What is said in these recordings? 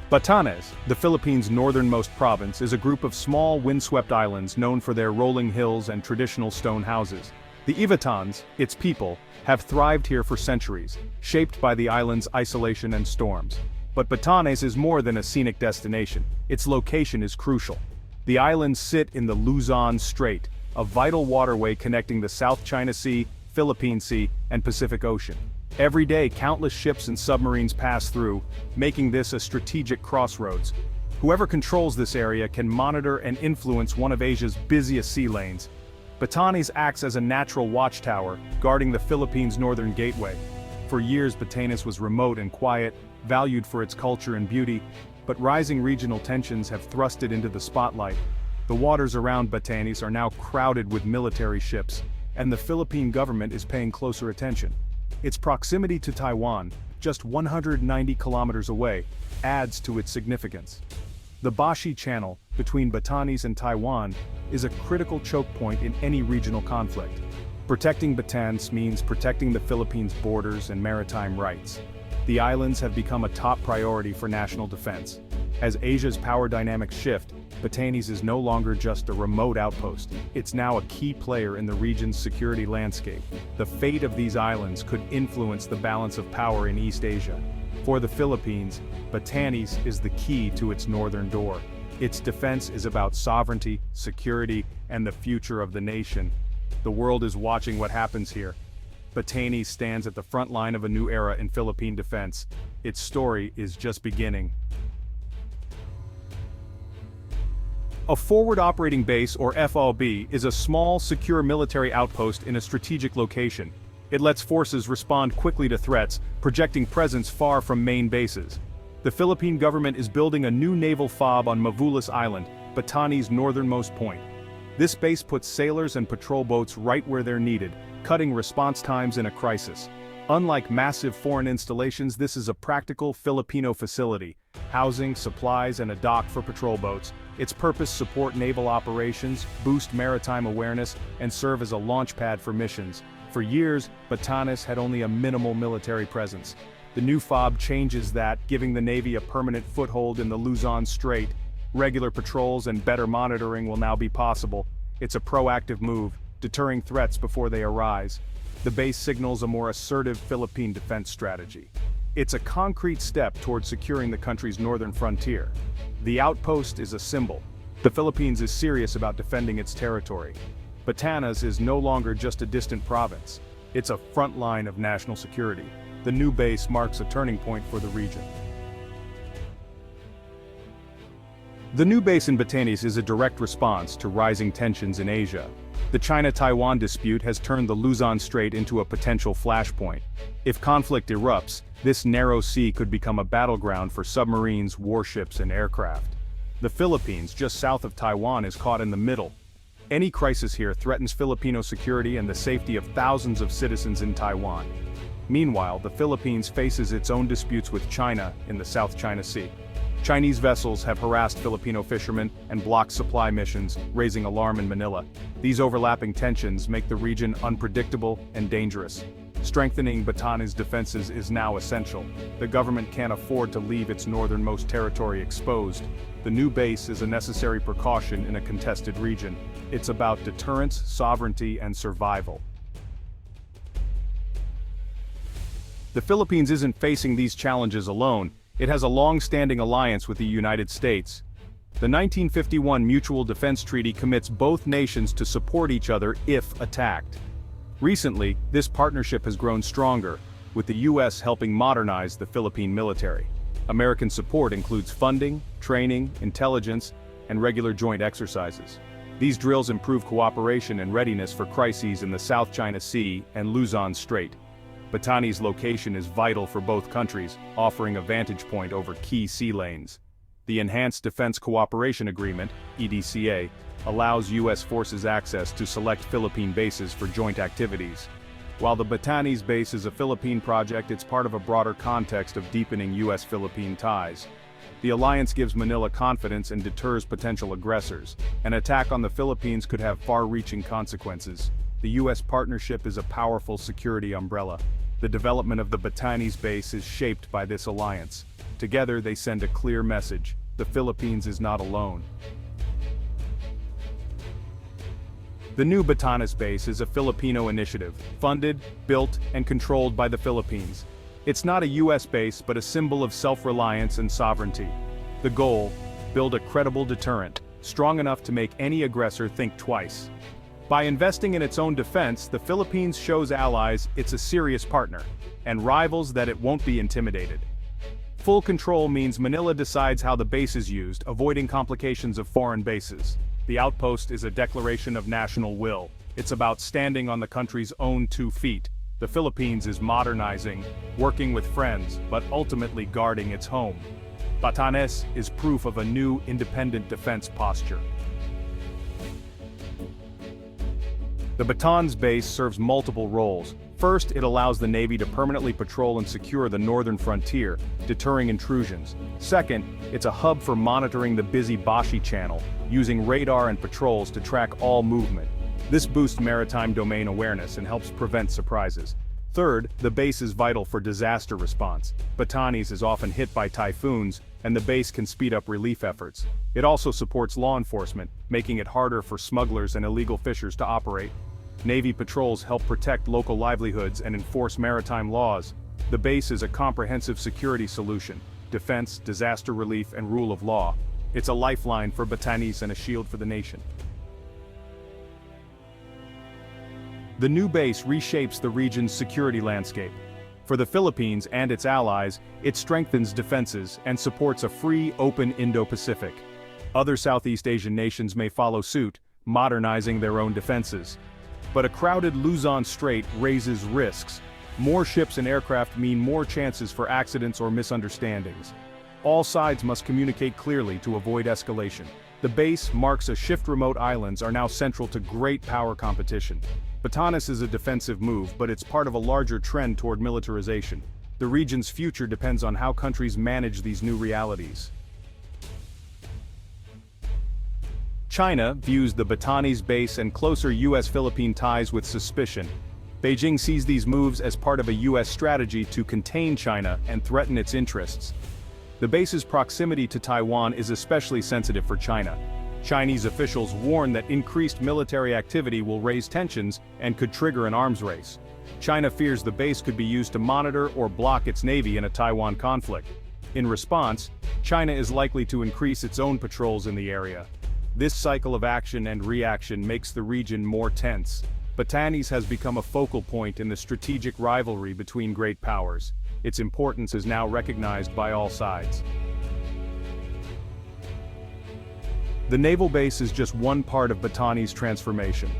Batanes, the Philippines' northernmost province, is a group of small windswept islands known for their rolling hills and traditional stone houses. The Ivatans, its people, have thrived here for centuries, shaped by the island's isolation and storms. But Batanes is more than a scenic destination. Its location is crucial. The islands sit in the Luzon Strait, a vital waterway connecting the South China Sea, Philippine Sea, and Pacific Ocean. Every day, countless ships and submarines pass through, making this a strategic crossroads. Whoever controls this area can monitor and influence one of Asia's busiest sea lanes. Batanes acts as a natural watchtower, guarding the Philippines' northern gateway. For years, Batanes was remote and quiet, valued for its culture and beauty, but rising regional tensions have thrust it into the spotlight. The waters around Batanes are now crowded with military ships, and the Philippine government is paying closer attention. Its proximity to Taiwan, just 190 kilometers away, adds to its significance. The Bashi Channel, between Batanes and Taiwan, is a critical choke point in any regional conflict. Protecting Batanes means protecting the Philippines' borders and maritime rights. The islands have become a top priority for national defense. As Asia's power dynamics shift, Batanes is no longer just a remote outpost. It's now a key player in the region's security landscape. The fate of these islands could influence the balance of power in East Asia. For the Philippines, Batanes is the key to its northern door. Its defense is about sovereignty, security, and the future of the nation. The world is watching what happens here. Batanes stands at the front line of a new era in Philippine defense. Its story is just beginning. A Forward Operating Base, or FOB, is a small, secure military outpost in a strategic location. It lets forces respond quickly to threats, projecting presence far from main bases. The Philippine government is building a new naval FOB on Mavulas Island, Batanes' northernmost point. This base puts sailors and patrol boats right where they're needed, cutting response times in a crisis. Unlike massive foreign installations, this is a practical Filipino facility, housing, supplies, and a dock for patrol boats. Its purpose: support naval operations, boost maritime awareness, and serve as a launchpad for missions. For years, Batanes had only a minimal military presence. The new FOB changes that, giving the Navy a permanent foothold in the Luzon Strait. Regular patrols and better monitoring will now be possible. It's a proactive move, deterring threats before they arise. The base signals a more assertive Philippine defense strategy. It's a concrete step toward securing the country's northern frontier. The outpost is a symbol. The Philippines is serious about defending its territory. Batanes is no longer just a distant province. It's a front line of national security. The new base marks a turning point for the region. The new base in Batanes is a direct response to rising tensions in Asia. The China-Taiwan dispute has turned the Luzon Strait into a potential flashpoint. If conflict erupts, this narrow sea could become a battleground for submarines, warships, and aircraft. The Philippines, just south of Taiwan, is caught in the middle. Any crisis here threatens Filipino security and the safety of thousands of citizens in Taiwan. Meanwhile, the Philippines faces its own disputes with China in the South China Sea. Chinese vessels have harassed Filipino fishermen and blocked supply missions, raising alarm in Manila. These overlapping tensions make the region unpredictable and dangerous. Strengthening Batanes' defenses is now essential. The government can't afford to leave its northernmost territory exposed. The new base is a necessary precaution in a contested region. It's about deterrence, sovereignty, and survival. The Philippines isn't facing these challenges alone. It has a long-standing alliance with the United States. The 1951 Mutual Defense Treaty commits both nations to support each other if attacked. Recently, this partnership has grown stronger, with the U.S. helping modernize the Philippine military. American support includes funding, training, intelligence, and regular joint exercises. These drills improve cooperation and readiness for crises in the South China Sea and Luzon Strait. Batanes' location is vital for both countries, offering a vantage point over key sea lanes. The Enhanced Defense Cooperation Agreement, EDCA, allows U.S. forces access to select Philippine bases for joint activities. While the Batanes base is a Philippine project, it's part of a broader context of deepening U.S. Philippine ties. The alliance gives Manila confidence and deters potential aggressors. An attack on the Philippines could have far-reaching consequences. The U.S. partnership is a powerful security umbrella. The development of the Batanes base is shaped by this alliance. Together they send a clear message: the Philippines is not alone. The new Batanes base is a Filipino initiative, funded, built, and controlled by the Philippines. It's not a U.S. base but a symbol of self-reliance and sovereignty. The goal: build a credible deterrent, strong enough to make any aggressor think twice. By investing in its own defense, the Philippines shows allies it's a serious partner, and rivals that it won't be intimidated. Full control means Manila decides how the base is used, avoiding complications of foreign bases. The outpost is a declaration of national will. It's about standing on the country's own 2 feet. The Philippines is modernizing, working with friends, but ultimately guarding its home. Batanes is proof of a new independent defense posture. The Batanes base serves multiple roles. First, it allows the Navy to permanently patrol and secure the northern frontier, deterring intrusions. Second, it's a hub for monitoring the busy Bashi Channel, using radar and patrols to track all movement. This boosts maritime domain awareness and helps prevent surprises. Third, the base is vital for disaster response. Batanes is often hit by typhoons, and the base can speed up relief efforts. It also supports law enforcement, making it harder for smugglers and illegal fishers to operate. Navy patrols help protect local livelihoods and enforce maritime laws. The base is a comprehensive security solution: defense, disaster relief, and rule of law. It's a lifeline for Batanes and a shield for the nation. The new base reshapes the region's security landscape. For the Philippines and its allies, it strengthens defenses and supports a free, open Indo-Pacific. Other Southeast Asian nations may follow suit, modernizing their own defenses. But a crowded Luzon Strait raises risks. More ships and aircraft mean more chances for accidents or misunderstandings. All sides must communicate clearly to avoid escalation. The base marks a shift. Remote islands are now central to great power competition. Batanes is a defensive move, but it's part of a larger trend toward militarization. The region's future depends on how countries manage these new realities. China views the Batanes base and closer U.S. Philippine ties with suspicion. Beijing sees these moves as part of a U.S. strategy to contain China and threaten its interests. The base's proximity to Taiwan is especially sensitive for China. Chinese officials warn that increased military activity will raise tensions and could trigger an arms race. China fears the base could be used to monitor or block its navy in a Taiwan conflict. In response, China is likely to increase its own patrols in the area. This cycle of action and reaction makes the region more tense. Batanes has become a focal point in the strategic rivalry between great powers. Its importance is now recognized by all sides. The naval base is just one part of Batanes' transformation.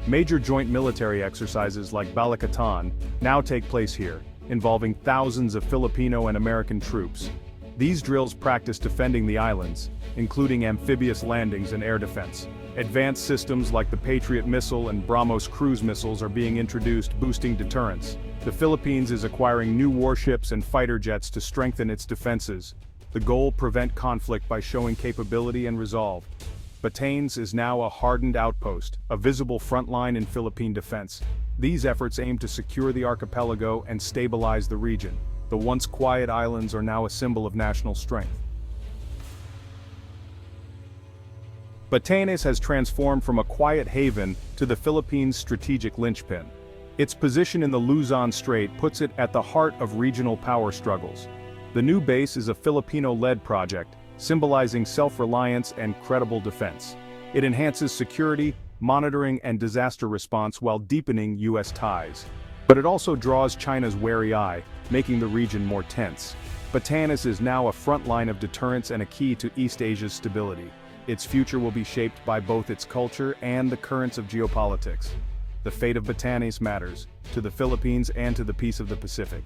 Major joint military exercises like Balikatan now take place here, involving thousands of Filipino and American troops. These drills practice defending the islands, including amphibious landings and air defense. Advanced systems like the Patriot missile and BrahMos cruise missiles are being introduced, boosting deterrence. The Philippines is acquiring new warships and fighter jets to strengthen its defenses. The goal: prevent conflict by showing capability and resolve. Batanes is now a hardened outpost, a visible front line in Philippine defense. These efforts aim to secure the archipelago and stabilize the region. The once quiet islands are now a symbol of national strength. Batanes has transformed from a quiet haven to the Philippines' strategic linchpin. Its position in the Luzon Strait puts it at the heart of regional power struggles. The new base is a Filipino-led project, symbolizing self-reliance and credible defense. It enhances security, monitoring, and disaster response while deepening U.S. ties. But it also draws China's wary eye, making the region more tense. Batanes is now a front line of deterrence and a key to East Asia's stability. Its future will be shaped by both its culture and the currents of geopolitics. The fate of Batanes matters, to the Philippines and to the peace of the Pacific.